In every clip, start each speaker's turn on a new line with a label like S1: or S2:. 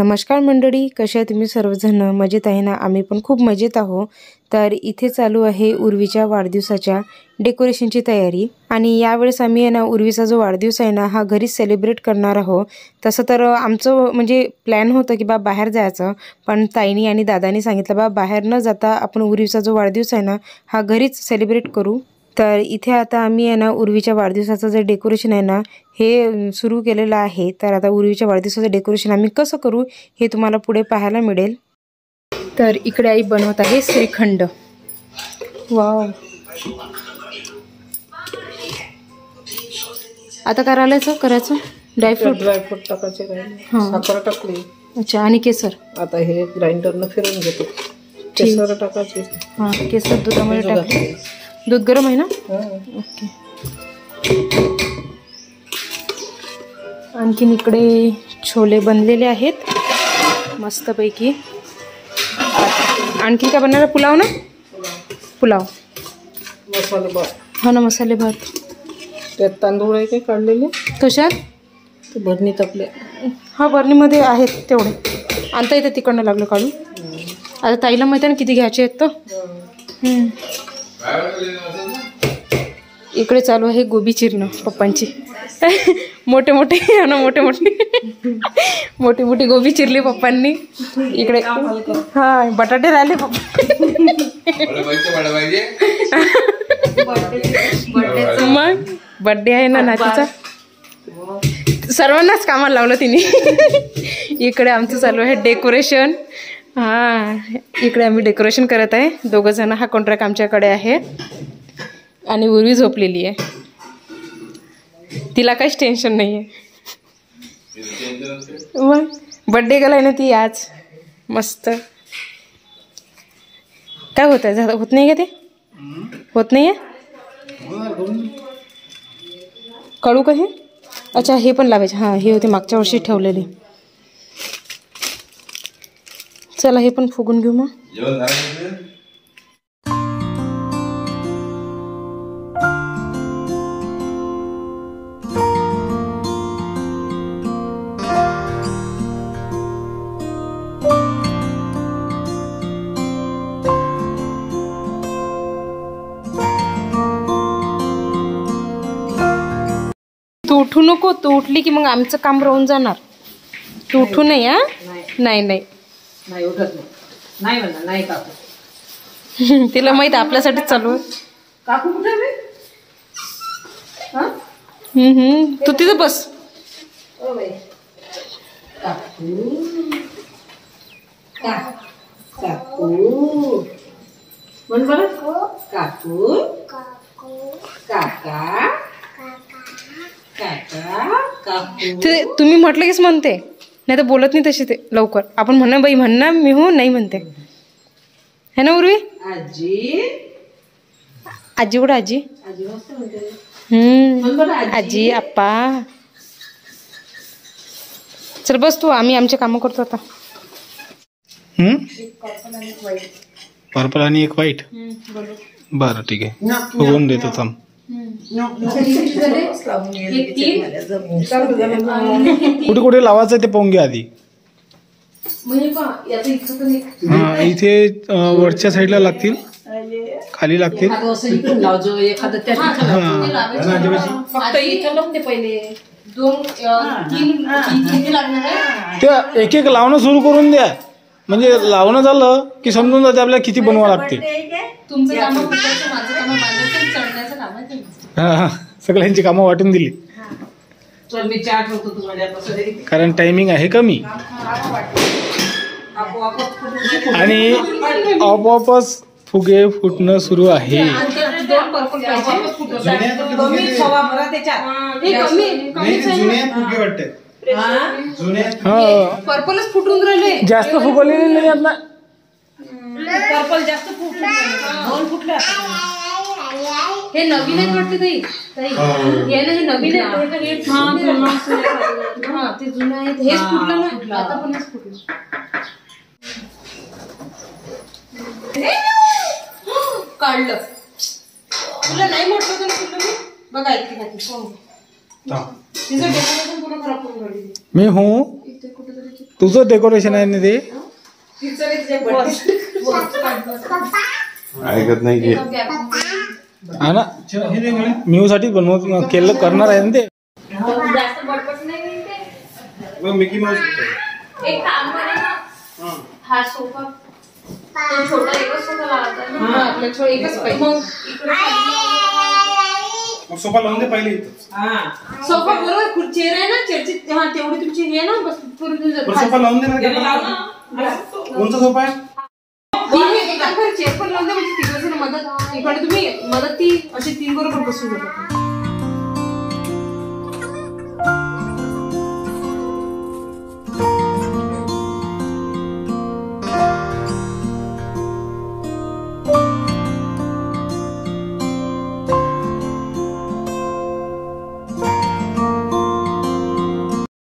S1: नमस्कार मंडळी, कशा आहे तुम्ही सर्वजण? मजेत आहे ना? आम्ही पण खूप मजेत आहोत. तर इथे चालू आहे उर्वीच्या वाढदिवसाच्या डेकोरेशनची तयारी. आणि यावेळेस आम्ही आहे ना उर्वीचा जो वाढदिवस आहे ना हा घरीच सेलिब्रेट करणार आहोत. तसं तर आमचं म्हणजे प्लॅन होतं की बाहेर जायचं, पण ताईनी आणि दादानी सांगितलं बाहेर न जाता आपण उर्वीचा जो वाढदिवस आहे ना हा घरीच सेलिब्रेट करू. तर इथे आता आम्ही आहे ना उर्वीच्या वाढदिवसाचं जे डेकोरेशन आहे ना हे सुरू केलेलं आहे. तर आता उर्वीच्या वाढदिवसाचं डेकोरेशन आम्ही कसं करू हे तुम्हाला पुढे पाहायला मिळेल. तर इकडे आई बनवत आहे श्रीखंड. वाव, आता करायचं ड्रायफ्रूट
S2: टाकायचे, साखर टाकली.
S1: अच्छा, आणि केसर.
S2: आता हे ग्राइंडरनं फिरवून घेतो. केसर टाकायचे.
S1: हां, केसर दुधामध्ये टाकले. दूध गरम आहे ना? ओके. आणखीन इकडे छोले बनलेले आहेत मस्तपैकी. आणखीन काय बनणार? पुलाव ना? पुलाव,
S2: मसाले भात.
S1: हा ना, मसाले भात.
S2: त्यात तांदूळ आहे काय काढलेले?
S1: कशात?
S2: ते भरणीत आपल्या.
S1: हा, बरणीमध्ये आहेत तेवढे. आणता येतं तिकडनं लागलं काढून. आता ताईला माहिती आहे ना किती घ्यायचे आहेत तर. इकडे चालू आहे गोबी चिरणं पप्पांची. मोठे मोठे गोबी चिरली पप्पांनी. इकडे हा बटाटे राहिले पप्पा. मग बर्थडे आहे ना नातीचा, सर्वांनाच कामाला लावलं तिने. इकडे आमचं चालू आहे डेकोरेशन. हां, इकडे आम्ही डेकोरेशन करत आहे दोघं जण. हा कॉन्ट्रॅक्ट आमच्याकडे आहे. आणि उर्वी झोपलेली आहे, तिला काहीच टेन्शन नाही आहे. मग बड्डे गेला आहे ना ती आज मस्त. काय होत आहे? होत नाही का ते? होत नाही आहे काढू का हे? अच्छा, हे पण लावायचे. हां, हे होते मागच्या वर्षी ठेवलेले. चला हे पण फुगून घेऊ मग. तू उठू नको, तू उठली की मग आमचं काम राहून जाणार. तू उठू नाही. हा, नाही नाही
S2: नाही उठत नाही म्हणा. नाही काकू,
S1: तिला माहित आपल्यासाठीच चालू आहे.
S2: काकू कुठे आहे?
S1: तू तिथं बस.
S2: काकू म्हण बरं. काकू, काका,
S1: तुम्ही म्हटलं कीच म्हणते, नाही तर बोलत नाही तशी. ते लवकर आपण म्हणा बाई, म्हणा मी हो नाही म्हणते. है ना उर्वी?
S2: आजी,
S1: आजी कुठं? आजी आजी आप्पा. चल बस तू, आम्ही आमचे कामं करतो आता.
S3: पर्पल आणि एक व्हाईट. बरं ठीक आहे, बघून देतो थांब. कुठे कुठे लावायचं ते पाहून घ्या आधी. हा, इथे वरच्या साईडला लागतील, खाली लागतील. त्या एक एक लावणं सुरू करून द्या, म्हणजे लावणं झालं की समजून जाते आपल्याला किती बनवावं लागते. हा, सगळ्यांची कामं वाटून दिली कारण टायमिंग आहे कमी. आणि आपोआपच फुगे फुटणं सुरू आहे.
S1: पर्पलच फुटून राहिले,
S3: जास्त फुगवलेले नाही आता.
S2: पर्पल जास्त फुटले.
S1: हे नवीन आहेत वाटते ताई. हे नवीन आहेत. हा, ते जुनं आहे. हेच फुटलं ना आता, पण हेच फुटलं. काढलं तुला नाही म्हटलं तर फुटलं मी. बघा इथे तिचं डेकोरेशन पूर्ण खराब करून राहिली.
S3: मी हूँ तुझं डेकोरेशन आहे ना ते.
S4: ऐकत नाही की
S3: हा ना, म्यू साठी बनवत केलं करणार आहे ना ते.
S5: जास्त बडबड नाही ते.
S3: मिकी माऊस
S5: एक काम करा ना, हा सोफा तो छोटा एकच सोफा लावायचा ना.
S2: आपल्या छोटा एकच पाहिजे.
S5: मग इकडे
S3: सोफा लावून दे पहिले इथं.
S2: सोफा बरोबर चेअर आहे ना, चेअरची तेवढी तुमची हे ना, बस पूर्ण
S3: सोफा लावून दे ना. कोणता सोफा आहे?
S2: चेअर पण लावून द्या, म्हणजे तिकडे मदत इकडे तुम्ही मदत ती अशी 3 बरोबर बसून जातात.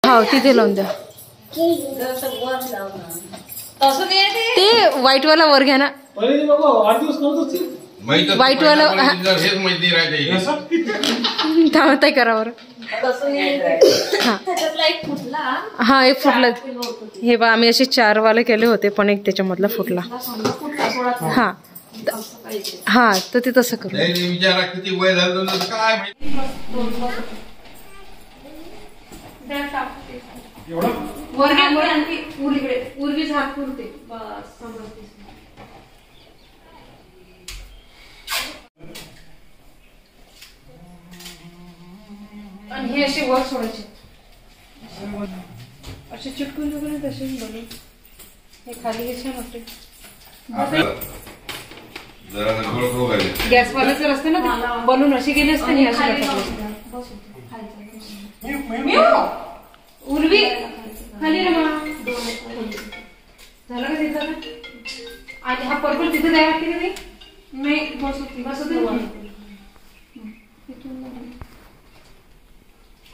S1: हो तिथे लावून द्या.
S5: तसं नाही ते.
S1: ते व्हाईट वाला वर घ्या ना.
S3: पहिले बाबा वाढदिवस करतोच.
S1: व्हाईट वाला
S4: हेच माहिती राहते.
S1: थांबताय करावर.
S5: तसं नाही ते.
S1: हा
S5: त्याच्यातला एक फुटला.
S1: हा एक फुटला. हे बा आम्ही असे 4 वाले केले होते, पण एक त्याच्यामधला फुटला. हा हा तर ते तसं करू.
S4: विचारा किती वय झालं काय माहिती.
S2: वर घ्या, वर आणखी उर्वीकडे, उर्वीच हात पुरते बस. आणि हे असे वर सोडायचे, असे चिटकून वगैरे तसे बनवून. हे खाली हे छान वाटते. गॅसवाल्याच असते ना, बनवून असे गेले असते नाही असे उर्वी खाली रमा झालं का तिथं. आणि हा पर्पल तिथे द्यावा लागते का नाही. बस होते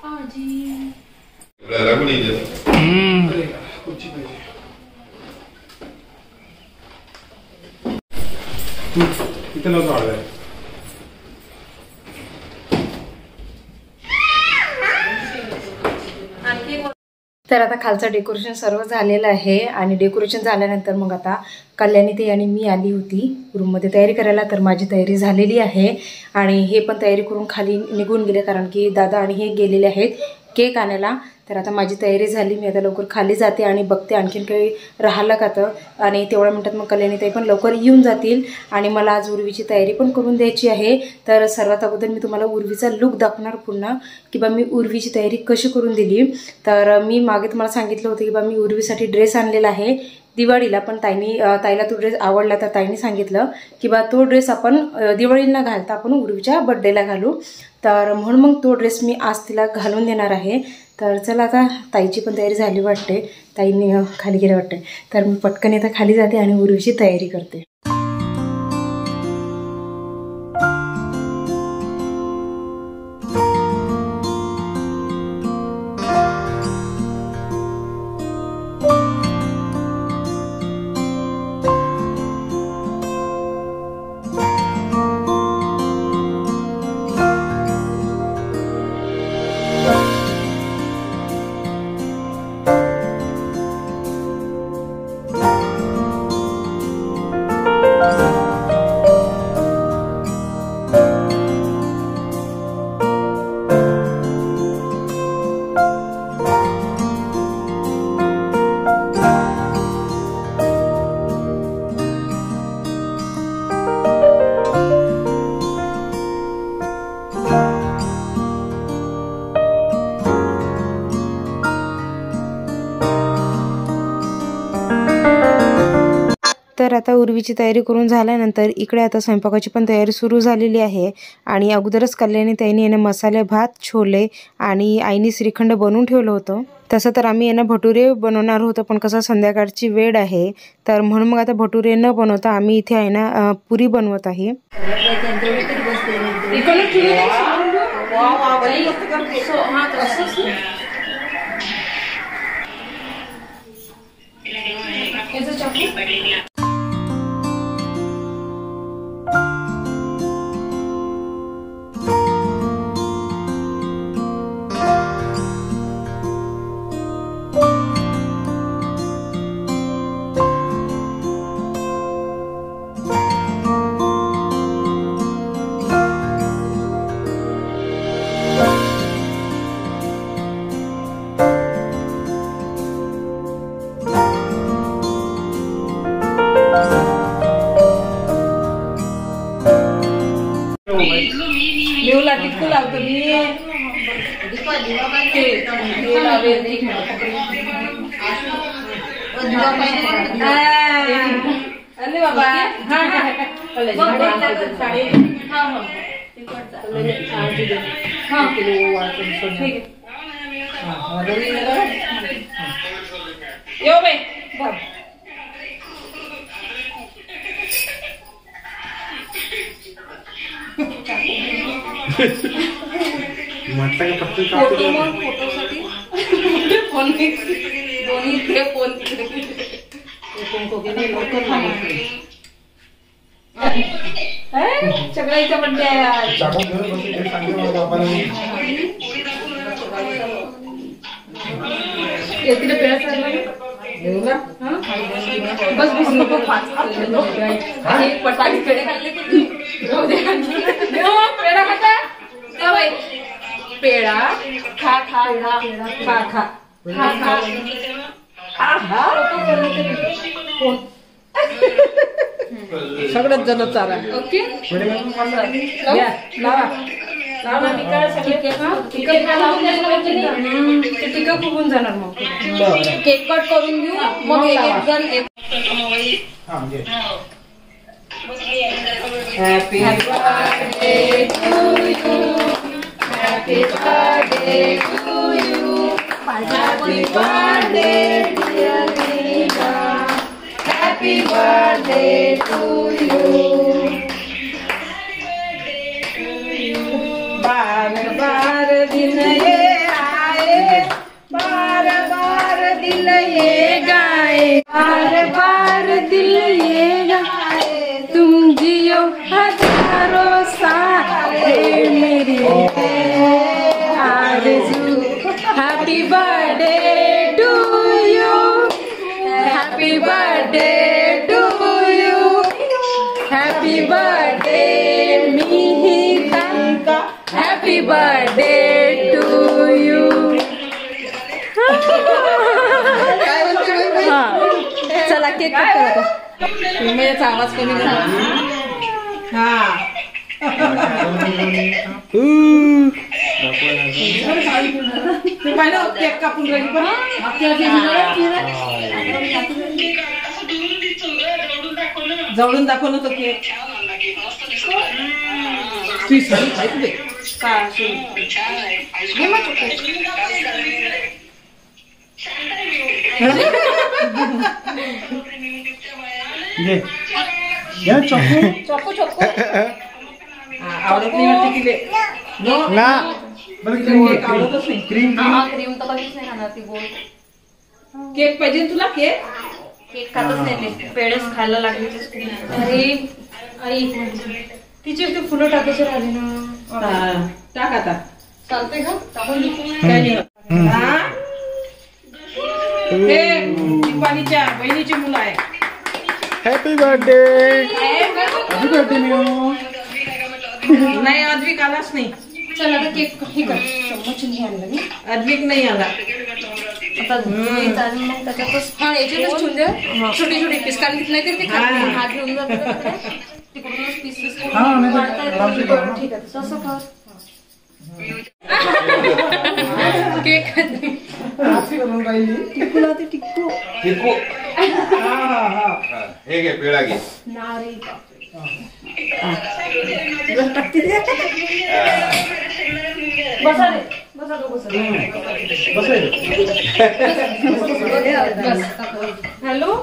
S2: आजी.
S3: इथे नव्हतं वाढवायला.
S1: तर आता खालचं डेकोरेशन सर्व झालेलं आहे. आणि डेकोरेशन झाल्यानंतर मग आता कल्याणी ते आणि मी आली होती रूममध्ये तयारी करायला. तर माझी तयारी झालेली आहे आणि हे पण तयारी करून खाली निघून गेले, कारण की दादा आणि हे गेलेले आहेत केक आणायला. तर आता माझी तयारी झाली. मी आता लवकर खाली जाते आणि बघते आणखीन काही राहिलं का तर. आणि तेवढ्या मिनटात मग कल्याणी ताई पण लवकर येऊन जातील. आणि मला आज उर्वीची तयारी पण करून द्यायची आहे. तर सर्वात अगोदर मी तुम्हाला उर्वीचा लुक दाखवणार पुन्हा, की बा मी उर्वीची तयारी कशी करून दिली. तर मी मागे तुम्हाला सांगितलं होतं की बा मी उर्वीसाठी ड्रेस आणलेला आहे दिवाळीला, पण ताईला तो ड्रेस आवडला. तर ताईने सांगितलं की बा तो ड्रेस आपण दिवाळीला घालता आपण उर्वीच्या बड्डेला घालू. तर म्हणून मग तो ड्रेस मी आज तिला घालून देणार आहे. तर चला आता ताईची पण तयारी झाली वाटते, ताईने खाली गेलं वाटते. तर मी पटकन आता खाली जाते आणि उर्वीची तयारी करते. तर आता उर्वीची तयारी करून झाल्यानंतर इकडे आता स्वयंपाकाची पण तयारी सुरू झालेली आहे. आणि अगोदरच कल्याणी ताईने याने मसाले भात, छोले आणि आईने श्रीखंड बनवून ठेवलं होतं. तसं तर आम्ही यांना भटुरे बनवणार होतो, पण कसं संध्याकाळची वेळ आहे तर म्हणून मग आता भटुरे न बनवता आम्ही इथे आहे ना पुरी बनवत आहे.
S2: लिहूला टिकू लावतो मी ते लावेल एक अरे बाबा यो बाई सगळ्याचा बड्डे आहे आज तिला पेढा चालला बस बस नको एक पटाकी पेढे खाल्ले पेढा खाता पेढा खा खा खा खा खा खा खा सगळ्यात जण चारा ओके टीका फुगून जाणार मग केक कट करून घेऊ मग एक जण happy birthday to you happy birthday to you happy birthday dear Reena happy birthday to you बार बार दिन ये आए बार बार दिल ये गाए बार बार दिल ये गाए तुम जियो हजारों साल मेरी आरज़ू happy birthday to you happy birthday to you happy birthday Mihika happy birthday to you चला केक कट करा मेरा आवाज कमी झाला हा केक कापून राहिली पण जवळून दाखव ना तो केक चॉको चॉको आवडत नाही वाटते तिले ना आवडतच नाही क्रीम
S5: क्रीम तर कधीच नाही खाणार ती गोड
S2: केक पाहिजे तुला केक
S5: केक खातच नाही पेढेच खायला लागले
S2: अरे आई तिचे ते फुलं टाकायचे राहिले ना टाक आता
S5: चालतंय का टाकून
S2: काय नाही हे दीपालीच्या बहिणीची मुलं आहे
S3: हॅपी बर्थडे हॅपी बर्थडे
S2: नाही अद्विक आलाच नाही
S5: चल आता केक हे कर चम्मच आणला मी
S2: अद्विक नाही आला
S5: आता मग त्याच्यातच हा याच्यातच ठेवून दे छोटी छोटी पीस कारण नाही तर ते हात घेऊन जातात तिकडूनच पीस पीस ठीक आहे तसं कर केक टिक्कू लावते टिक्कू
S4: टिकू हे घे पेढा घे
S5: नारे बसा रे बसा तो बसा हॅलो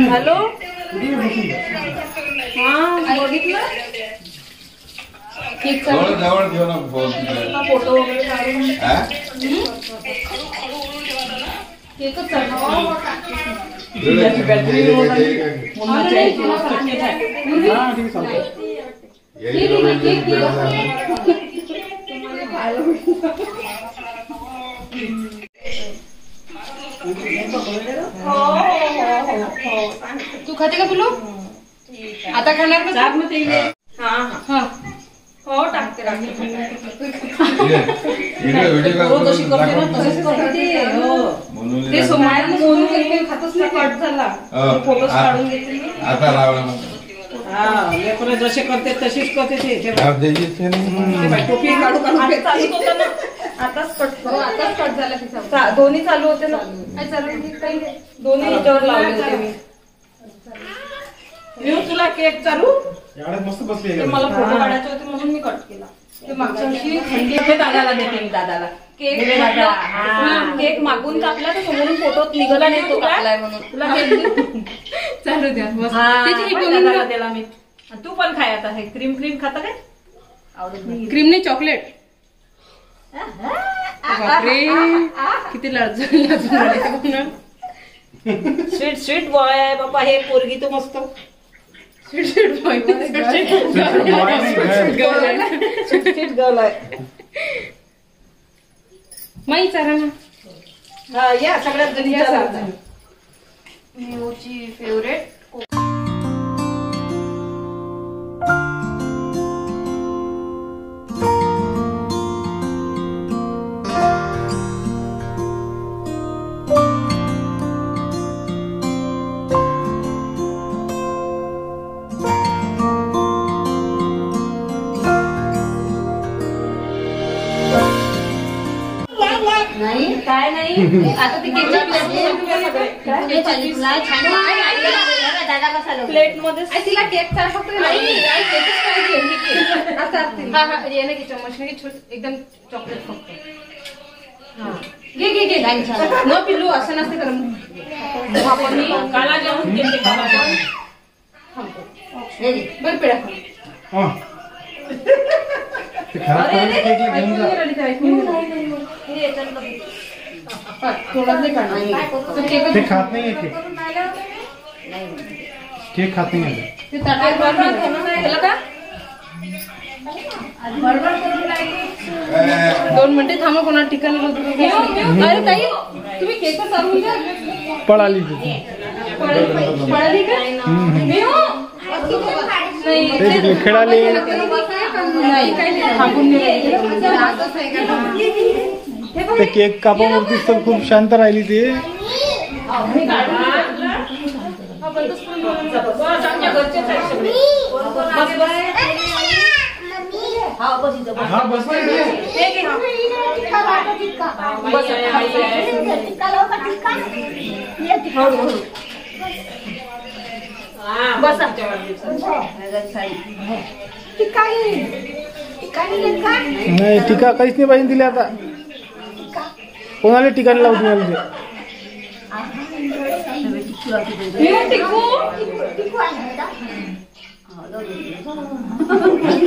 S5: हॅलो हा बघितलं केक
S4: जवळ जवळ घेऊ ना फोन
S5: फोटो वगैरे काढून
S4: हा
S5: केकच चालू तू खाते का तुला आता खाणार का हा हा हो टाकते ते सोमवार खातच नाही कट झाला फोटोज काढून घेतले
S4: आता लावला
S6: लेकरं जसे करते तशीच करते ते
S4: अर्ध्याची नाही.
S6: टोपी काढू काढू
S5: चालूच होतं ना. आताच कट
S2: आताच कट झाला तिचा
S5: दोन्ही चालू होते ना.
S2: काय चालू काही
S5: दोन्ही ह्याच्यावर लावले होते मी.
S6: येऊ तुला केक चालू
S3: मस्त बसली
S5: ते मला फोटो काढायचे होते म्हणून मी कट केला.
S2: ते मागच्या वर्षी थंडी
S6: हे दादाला देते मी दादाला
S5: केक
S6: दादा.
S5: केक मागून कापला तर समोरून फोटो निघाला नाही तो कापलाय म्हणून.
S6: तुला केक
S2: चालू द्या मस्त.
S6: हा,
S2: त्याची ही
S6: दादाला
S2: बनवून
S6: दिला मी. तू पण खाय आता. हे क्रीम क्रीम खाता काय आवडत नाही.
S2: क्रीम नाही चॉकलेट बापरे किती लाजून राहिले ते बघ ना.
S6: स्वीट स्वीट बॉय आहे बाबा हे पोरगी तो मस्त
S2: स्वीट बॉय
S6: स्वीट गर्ल आहे.
S2: माई चारा ना
S6: हा या सगळ्यात जणी
S2: या
S6: चला.
S2: सगळ्यात.
S5: मीची फेवरेट. नाही काय नाही आता ती प्लेट मध्ये
S2: तिला केक चार फक्त हा हा ये ना की चम्मच नाही एकदम चॉकलेट फक्त हा घे घे घे न पिल्लू असं नसते करत आपण
S6: काला जेवण केले काला जेवण.
S2: बरं पेढा थोडा नाही काढणार
S3: ते खात नाही केक खात नाही
S2: ते ताटात का 2 मिनिटे थांबा कोणा ठिकाणी अरे ताई तुम्ही केक चालवून द्या
S3: पळाली
S2: पळाली का नाही
S3: खेळाली
S2: नाही काही नाही थांबून
S3: ते केक कापावरती तर खूप शांत राहिली ती
S6: बस आमच्या घरचेच आहे सगळे. बस बस
S3: हा बस
S6: बस आमच्या वाढदिवसाला.
S3: नाही टीका काहीच नाही पाहिजे तिला आता कोणाला टीका नाही लावती मला ते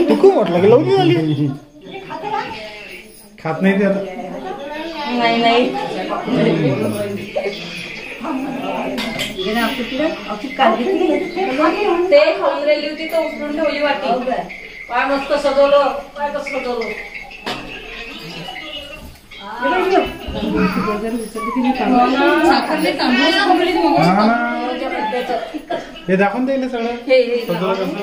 S3: टिकू म्हटलं की लावती झाली खात नाही ते आता
S5: नाही नाही ते खाऊन राहिली होती तर उचलून ठेवली वाटी.
S6: काय मस्त सजवलं काय कसं सजवलं.
S2: साखर नाही तांदूळ
S3: हा ना हे दाखवून द्यायला सगळं सजवलं कसं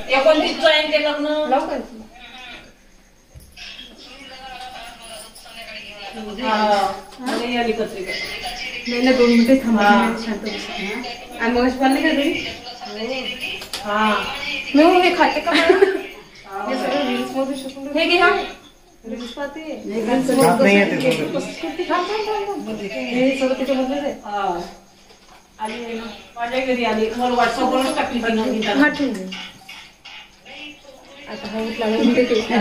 S6: एकोणतीसचं आहे ते लग्न. आली पत्रिका.
S2: नाही ना 2 मिनिटे थांबा शांत बसा. आणि मग पण नाही का तुम्ही
S6: हा
S2: मी हे खाते का हे सगळं रील्स मध्ये शिकून हे घे हा रील्स पाहते
S3: खात नाही आहे ते
S2: हे सगळं त्याच्यामध्ये आहे.
S6: हा आली आहे ना माझ्या घरी आली मला व्हॉट्सअपवरच टाकली तिनं गीताला.
S2: हा ठेवून दे आता हा लागून ते
S6: काय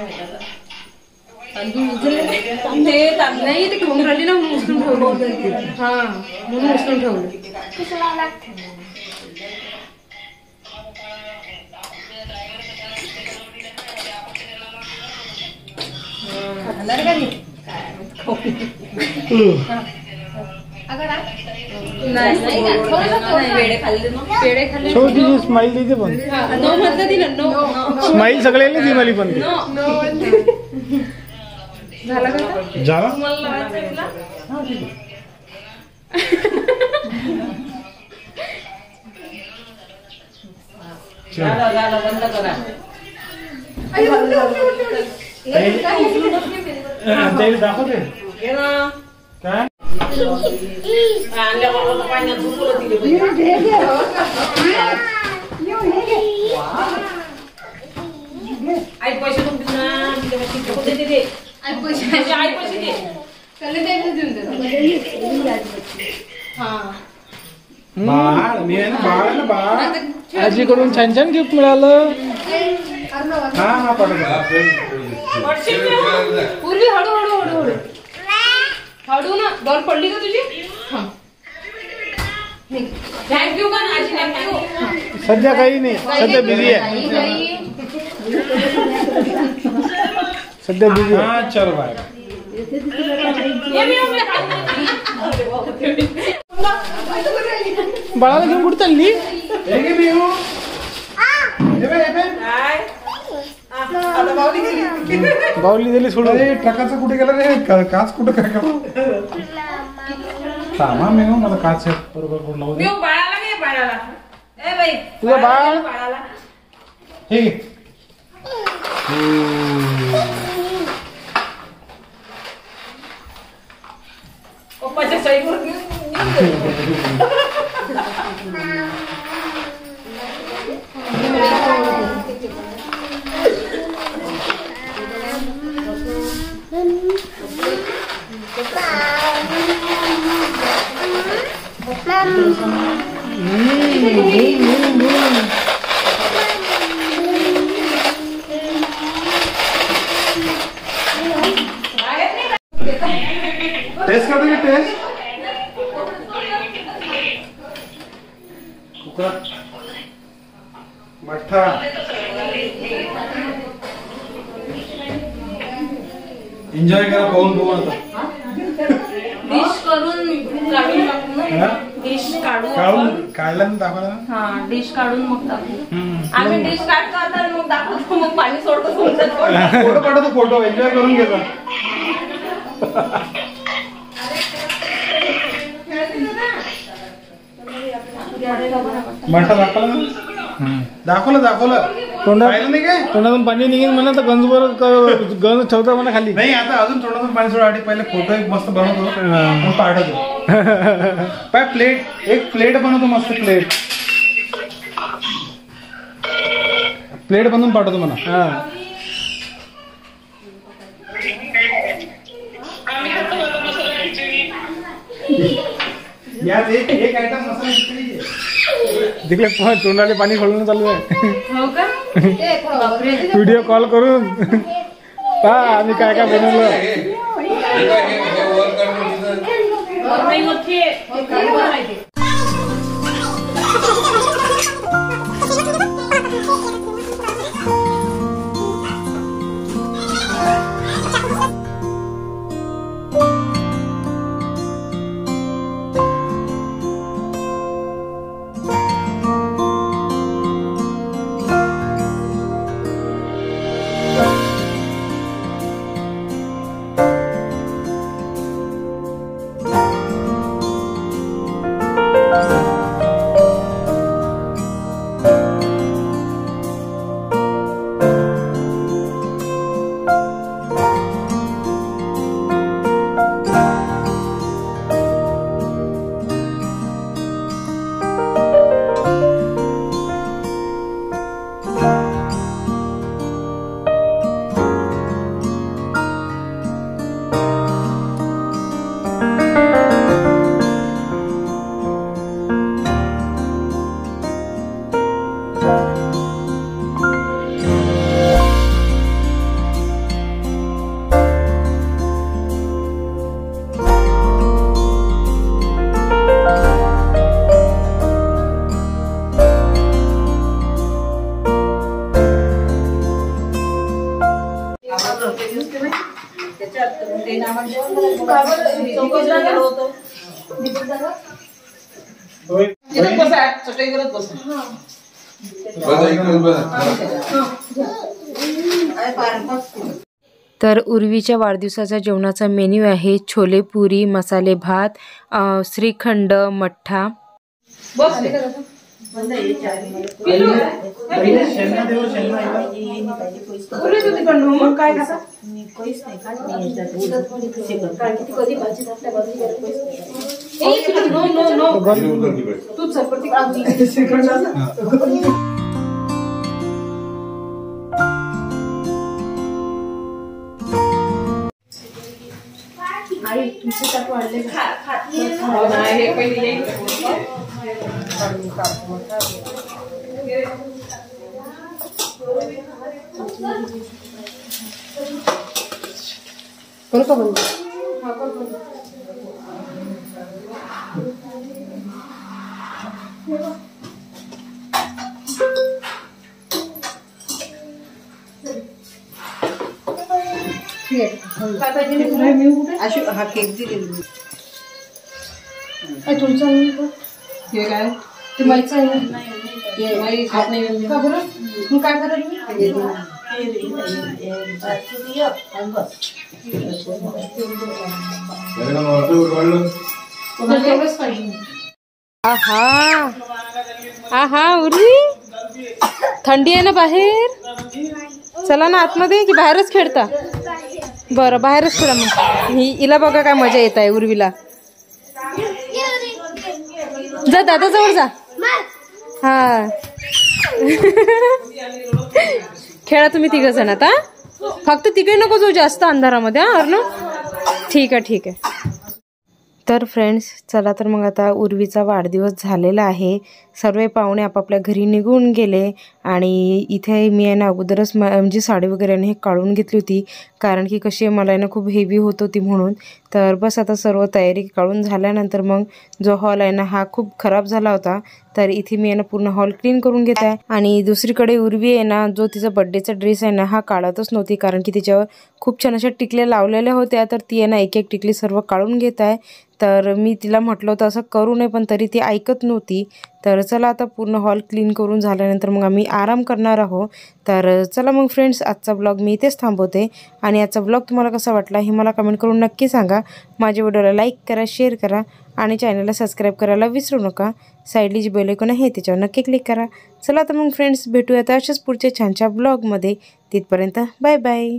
S6: माहिती आता.
S2: ते नाही ते घेऊन राहिली ना म्हणून उचलून ठेवलं. हा म्हणून उचलून ठेवलं.
S5: पेढे खाल्ले मग.
S2: पेढे खाल्ले
S3: शेवटी स्माईल देते पण
S2: नो म्हटलं दिलं नो
S3: स्माईल सगळ्यांनी दी मला पण
S2: झाला का
S3: झाला
S5: तुम्हाला लावायचं आहे तुला?
S6: झालं बंद करा.
S3: दाखवते
S6: ये ना
S3: काय
S6: आणल्याबरोबर पाण्यात झोपलं दिले पाहिजे. आई पैसे पण देऊ ना. दे
S2: आई पैसे
S6: आई पैसे दे.
S2: त्याला द्यायला देऊन दे. हा
S3: बाळ मी आहे ना, बाळ आहे ना, बाळ. आजीकडून छान छान गिफ्ट मिळालं. हा हा पाठवतो.
S2: पूर्वी हळू हळू हळू हळू हळू ना. डॉल पडली का तुझी?
S6: थँक्यू का आजी. थँक्यू.
S3: सध्या काही नाही, सध्या बिझी आहे. सध्या बिझी आहे. चल बाय. बाळाला घेऊन कुठे चालली? बाहुली दिली सोडून.
S4: ट्रकाचं कुठे गेलं रे? काच कुठं काय करा? थांबा मी मला काच आहे बरोबर कोण लावू दे.
S6: बाळाला घे. बाळाला ए बाई
S3: तुझं बाळ
S6: बाळाला
S4: हे घे.
S6: पप्पाच्या साईडवर
S4: टेस्ट करतो की टेस्ट? मठ्ठा एन्जॉय करा. पाहून आता
S5: डिश करून काढून टाकू ना.
S4: हा?
S5: डिश काढू
S4: काढून
S5: आपण.
S4: काढल्यानंतर दाखवा.
S5: हा डिश काढून मग टाकू. आम्ही डिश काढतो आता मग दाखवतो. मग पाणी सोडतो तुमचं.
S4: फोटो काढतो. फोटो एन्जॉय करून घेतो. मठ्ठा दाखवला ना? दाखवलं पाहिलं नाही काय?
S3: तोंडातून पाणी निघेल म्हणा तर गंजवर गंज ठेवता म्हणा खाली.
S4: नाही आता अजून थोडंसं पाणी सोडा. पहिले फोटो एक मस्त बनवतो मग पाठवतो. पाय प्लेट एक प्लेट बनवतो. मस्त प्लेट बनवून पाठवतो म्हणा.
S3: हा
S4: यात एक आयटम मसाला
S3: तिकडे तोंडाले पाणी सोडणं चालू आहे.
S2: हो का?
S3: व्हिडिओ कॉल करून पहा आम्ही काय काय बनवलं.
S1: तर उर्वीच्या वाढदिवसाचा जेवणाचा मेन्यू आहे छोले पुरी, मसाले भात, श्रीखंड, मठ्ठा.
S4: शेंगा देऊ शेंगा
S2: उरली तू तिकडून मग काय खाता नो नो नो तू चपटी आई तुमचे ताट वाढले हे पहिले करू का बंद
S6: हा केक दिलेली
S2: तुमचं हे काय ते माहिती आहे खात नाही का बरं मग काय करायला
S1: आहा आहा उर्वी थंडी आहे ना बाहेर चला ना आतमध्ये की बाहेरच खेळता बरं बाहेरच खेळा मग हिला बघा काय मजा येत आहे उर्वीला जा दादाजवळ जा हा खेळा तुम्ही तिघ जण आता फक्त तिकडे नको जाऊ जास्त अंधारामध्ये हा अर्णव ठीक आहे तर फ्रेंड्स चला तर मग आता उर्वीचा वाढदिवस झालेला आहे सर्व पाहुणे आपापल्या घरी निघून गेले आणि इथे मी आहे ना अगोदरच म्हणजे साडी वगैरे हे काढून घेतली होती कारण की कशी मला आहे ना खूप हेवी होत होती म्हणून तर बस आता सर्व तयारी काढून झाल्यानंतर मग जो हॉल आहे ना हा खूप खराब झाला होता तर इथे मी आहे ना पूर्ण हॉल क्लीन करून घेत आहे आणि दुसरीकडे उर्वी आहे ना जो तिचा बर्थडेचा ड्रेस आहे ना हा काढतच नव्हती कारण की तिच्यावर खूप छान अशा टिकल्या लावलेल्या होत्या तर ती आहे ना एक एक टिकली सर्व काढून घेत आहे तर मी तिला म्हटलं होतं असं करू नये पण तरी ती ऐकत नव्हती तर चला आता पूर्ण हॉल क्लीन करून झाल्यानंतर मग आम्ही आराम करणार आहोत तर चला मग फ्रेंड्स आजचा ब्लॉग मी इथेच थांबवते आणि आजचा ब्लॉग तुम्हाला कसा वाटला हे मला कमेंट करून नक्की सांगा माझ्या व्हिडिओला लाईक करा शेअर करा आणि चॅनलला सबस्क्राईब करायला विसरू नका साईडली जी बेल आयकॉन आहे त्याच्यावर नक्की क्लिक करा चला तर मग फ्रेंड्स भेटूया अशाच पुढच्या छानच्या ब्लॉगमध्ये तिथपर्यंत बाय बाय